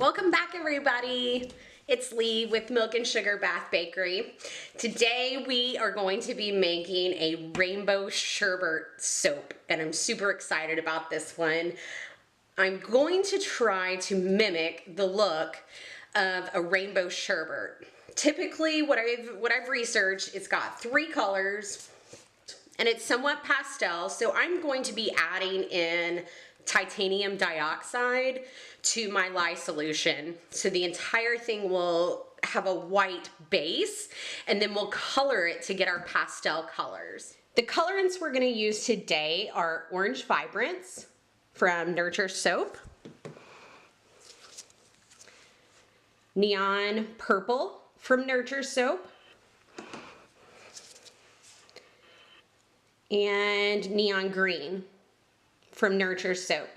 Welcome back, everybody. It's Lee with Milk and Sugar Bath Bakery. Today we are going to be making a Rainbow Sherbet soap, and I'm super excited about this one. I'm going to try to mimic the look of a Rainbow Sherbet. Typically, what I've researched, it's got 3 colors, and it's somewhat pastel, so I'm going to be adding in titanium dioxide to my lye solution. So the entire thing will have a white base, and then we'll color it to get our pastel colors. The colorants we're going to use today are Orange Vibrance from Nurture Soap, Neon Purple from Nurture Soap, and Neon Green from Nurture Soap.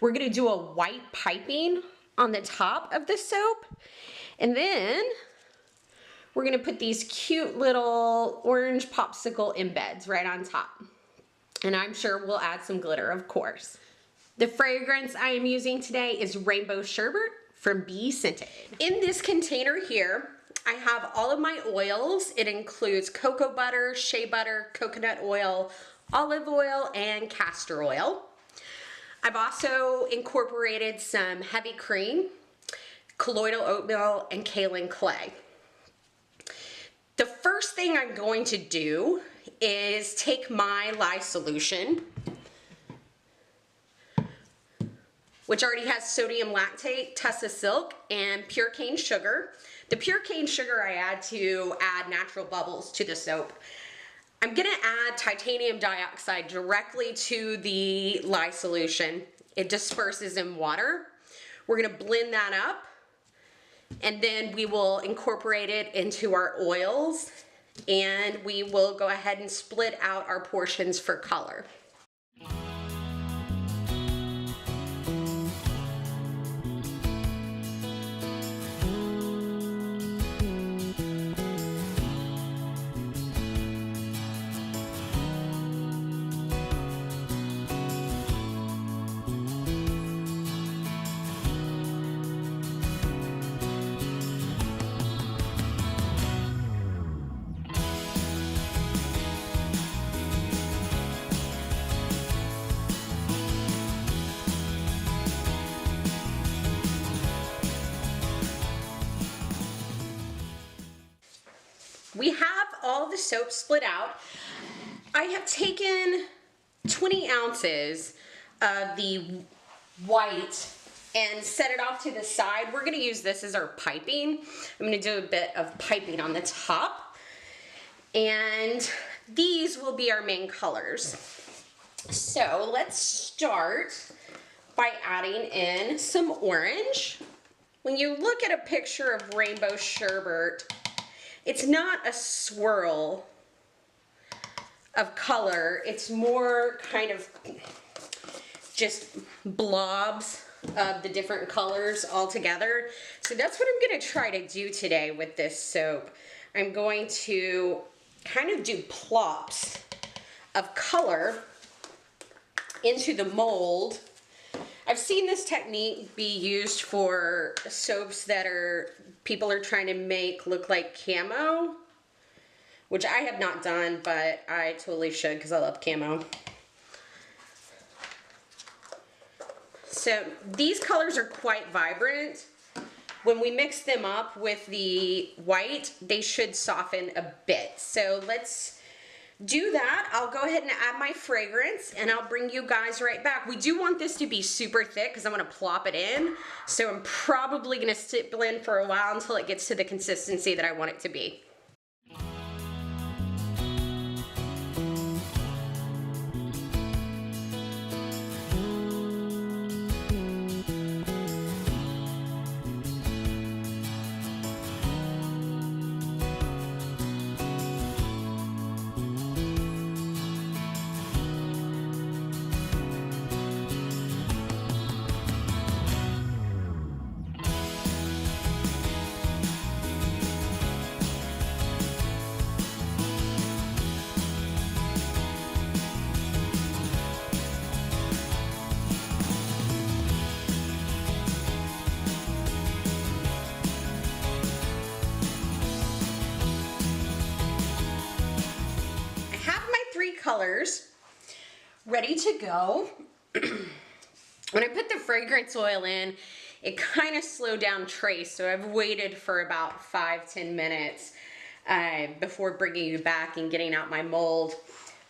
We're going to do a white piping on the top of the soap, and then we're going to put these cute little orange popsicle embeds right on top. And I'm sure we'll add some glitter, of course. The fragrance I am using today is Rainbow Sherbet from Be Scented. In this container here, I have all of my oils. It includes cocoa butter, shea butter, coconut oil, olive oil, and castor oil. I've also incorporated some heavy cream, colloidal oatmeal, and kaolin clay. The first thing I'm going to do is take my lye solution, which already has sodium lactate, Tussa silk, and pure cane sugar. The pure cane sugar I add to add natural bubbles to the soap. I'm gonna add titanium dioxide directly to the lye solution. It disperses in water. We're gonna blend that up, and then we will incorporate it into our oils, and we will go ahead and split out our portions for color. We have all the soap split out. I have taken 20 ounces of the white and set it off to the side. We're gonna use this as our piping. I'm gonna do a bit of piping on the top, and these will be our main colors. So let's start by adding in some orange. When you look at a picture of Rainbow Sherbet, it's not a swirl of color, it's more kind of just blobs of the different colors all together. So that's what I'm gonna try to do today with this soap. I'm going to kind of do plops of color into the mold. I've seen this technique be used for soaps that people are trying to make look like camo, which I have not done, but I totally should because I love camo. So these colors are quite vibrant. When we mix them up with the white, they should soften a bit. So let's do that. I'll go ahead and add my fragrance, and I'll bring you guys right back. We do want this to be super thick because I want to plop it in. So I'm probably going to sit blend for a while until it gets to the consistency that I want it to be. colors ready to go. When I put the fragrance oil in, it kind of slowed down trace, so I've waited for about 5-10 minutes before bringing it back and getting out my mold.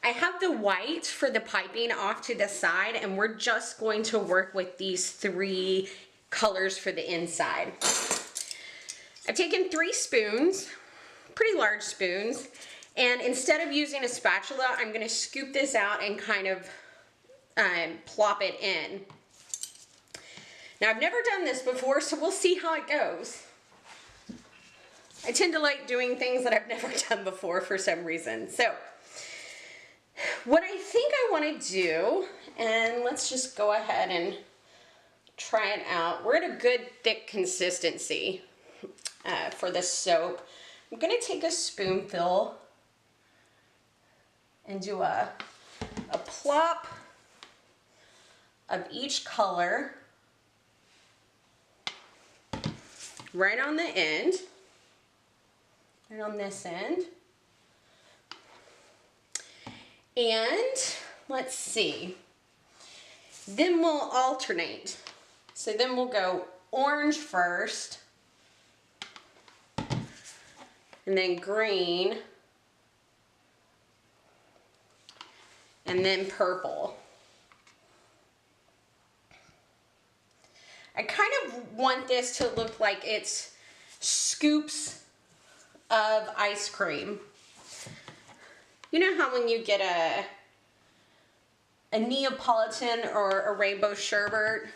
I have the white for the piping off to the side, and we're just going to work with these 3 colors for the inside. I've taken 3 spoons, pretty large spoons, and instead of using a spatula, I'm going to scoop this out and kind of plop it in. Now, I've never done this before, so we'll see how it goes. I tend to like doing things that I've never done before for some reason. So, what I think I want to do, and let's just go ahead and try it out. We're at a good thick consistency for this soap. I'm going to take a spoonful and do a plop of each color right on the end, right on this end. And let's see, then we'll alternate. So then we'll go orange first, and then green, and then purple. I kind of want this to look like it's scoops of ice cream. You know how when you get a Neapolitan or a Rainbow Sherbet,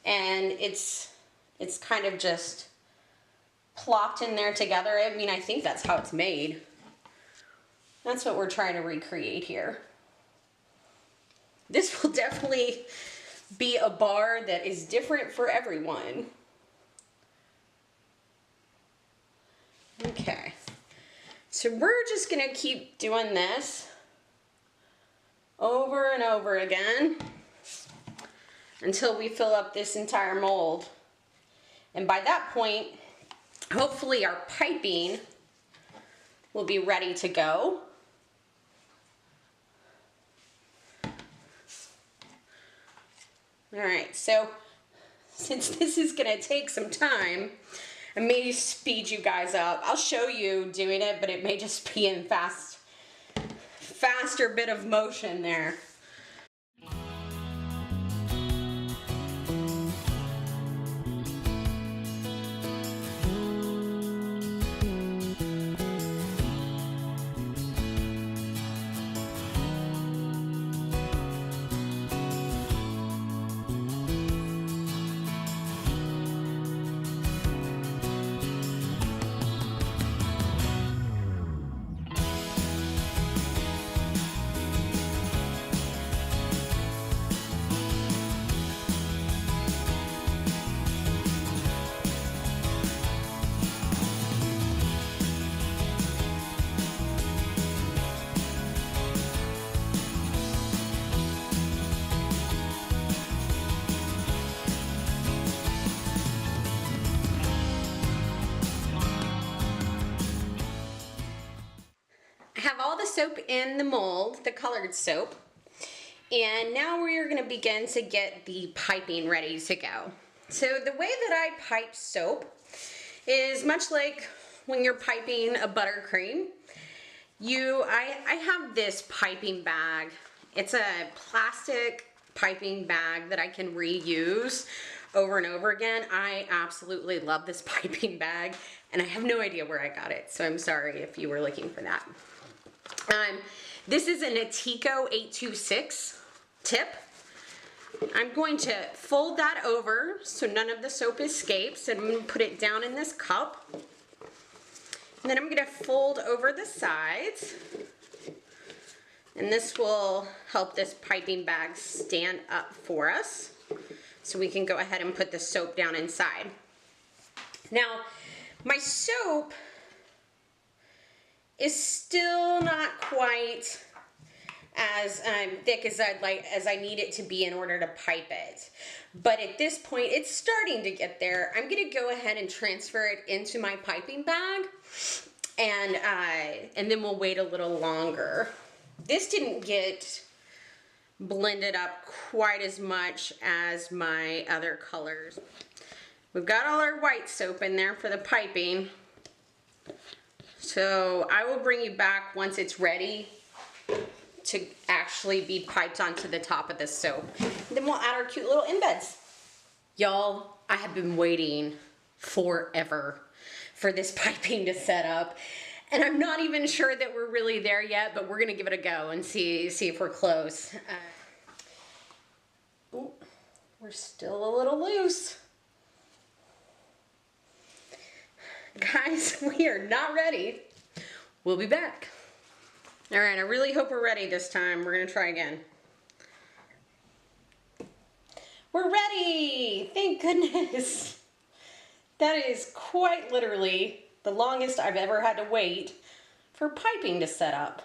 and it's kind of just plopped in there together? I mean, I think that's how it's made. That's what we're trying to recreate here. This will definitely be a bar that is different for everyone. Okay, so we're just gonna keep doing this over and over again until we fill up this entire mold. And by that point, hopefully our piping will be ready to go. All right, so since this is gonna take some time, I may speed you guys up. I'll show you doing it, but it may just be in faster bit of motion there. Have all the soap in the mold, the colored soap, and now we are going to begin to get the piping ready to go. So the way that I pipe soap is much like when you're piping a buttercream. I have this piping bag. It's a plastic piping bag that I can reuse over and over again. I absolutely love this piping bag, and I have no idea where I got it, so I'm sorry if you were looking for that. This is an Atico 826 tip. I'm going to fold that over so none of the soap escapes, and I'm going to put it down in this cup. And then I'm going to fold over the sides, and this will help this piping bag stand up for us so we can go ahead and put the soap down inside. Now, my soap is still not quite as thick as I need it to be in order to pipe it. But at this point, it's starting to get there. I'm gonna go ahead and transfer it into my piping bag, and then we'll wait a little longer. This didn't get blended up quite as much as my other colors. We've got all our white soap in there for the piping. So I will bring you back once it's ready to actually be piped onto the top of the soap. Then we'll add our cute little embeds. Y'all, I have been waiting forever for this piping to set up. And I'm not even sure that we're really there yet, but we're gonna give it a go and see if we're close. Ooh, we're still a little loose. Guys, we are not ready. We'll be back. All right, I really hope we're ready this time. We're gonna try again. We're ready, thank goodness. That is quite literally the longest I've ever had to wait for piping to set up.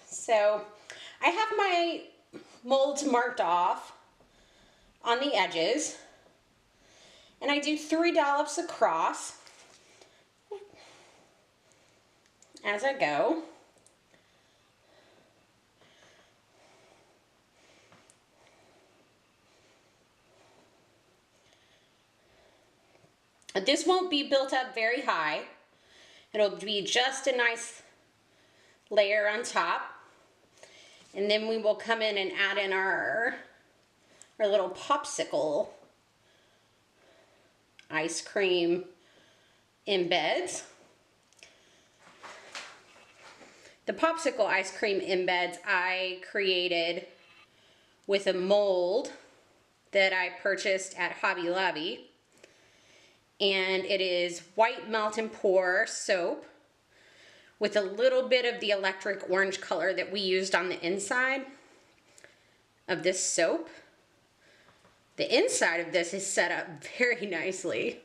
So I have my molds marked off on the edges, and I do 3 dollops across as I go. This won't be built up very high. It'll be just a nice layer on top. And then we will come in and add in our little popsicle ice cream embeds. The popsicle ice cream embeds I created with a mold that I purchased at Hobby Lobby. And it is white melt and pour soap with a little bit of the electric orange color that we used on the inside of this soap. The inside of this is set up very nicely.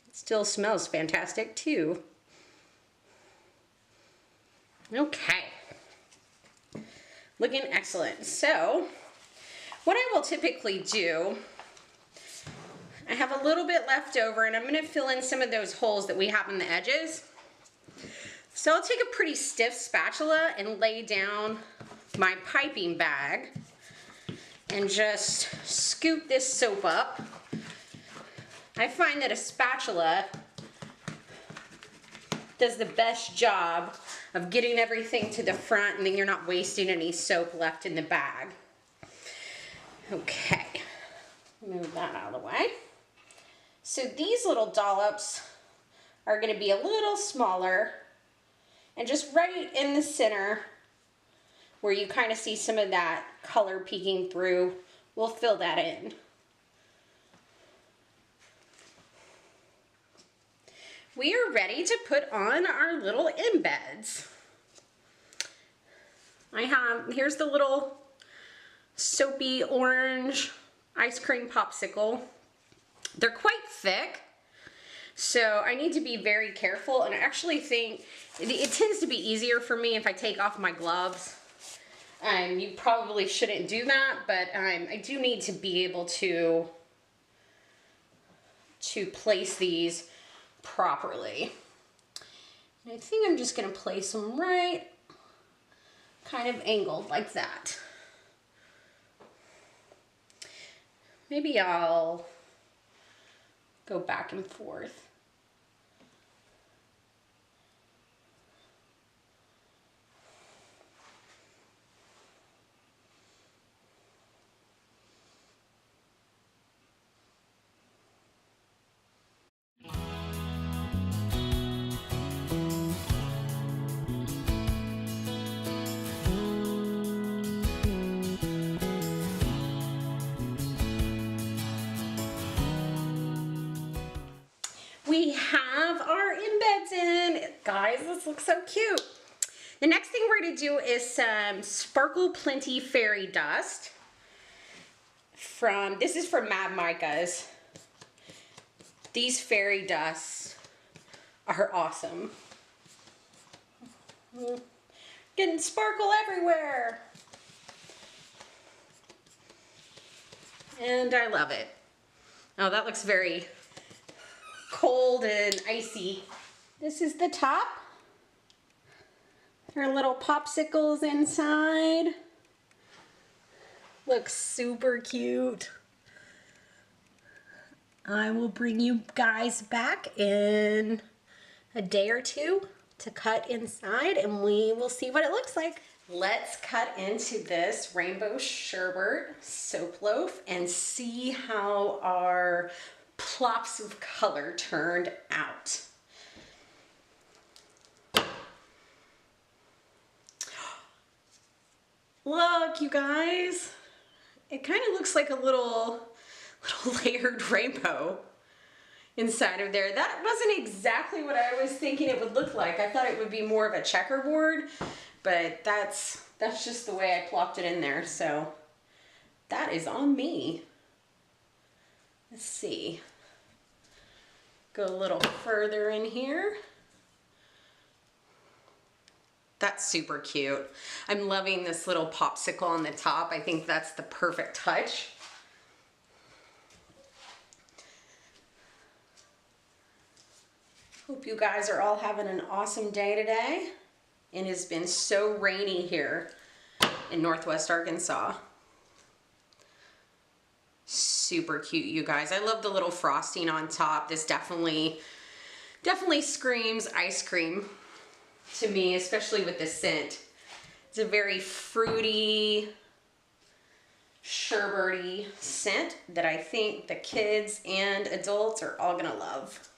It still smells fantastic too. Okay, looking excellent. So what I will typically do, I have a little bit left over and I'm going to fill in some of those holes that we have on the edges. So I'll take a pretty stiff spatula and lay down my piping bag and just scoop this soap up. I find that a spatula does the best job of getting everything to the front, and then you're not wasting any soap left in the bag. Okay, move that out of the way. So these little dollops are going to be a little smaller, and just right in the center where you kind of see some of that color peeking through, we'll fill that in. We are ready to put on our little embeds. Here's the little soapy orange ice cream popsicle. They're quite thick, so I need to be very careful, and I actually think it tends to be easier for me if I take off my gloves. You probably shouldn't do that, but I do need to be able to place these properly. And I think I'm just going to place them right kind of angled like that. Maybe I'll go back and forth. We have our embeds in. Guys, this looks so cute. The next thing we're going to do is some Sparkle Plenty Fairy Dust. This is from Mad Micah's. These fairy dusts are awesome. Getting sparkle everywhere. And I love it. Oh, that looks very cold and icy. This is the top. There are little popsicles inside. Looks super cute. I will bring you guys back in a day or two to cut inside and we will see what it looks like. Let's cut into this Rainbow Sherbet soap loaf and see how our plops of color turned out. Look, you guys, it kind of looks like a little layered rainbow inside of there. That wasn't exactly what I was thinking it would look like. I thought it would be more of a checkerboard, but that's just the way I plopped it in there. So that is on me. Let's see. Go a little further in here. That's super cute. I'm loving this little popsicle on the top. I think that's the perfect touch. Hope you guys are all having an awesome day today. It has been so rainy here in Northwest Arkansas. Super cute, you guys. I love the little frosting on top. This definitely screams ice cream to me, especially with the scent. It's a very fruity, sherbety scent that I think the kids and adults are all gonna love.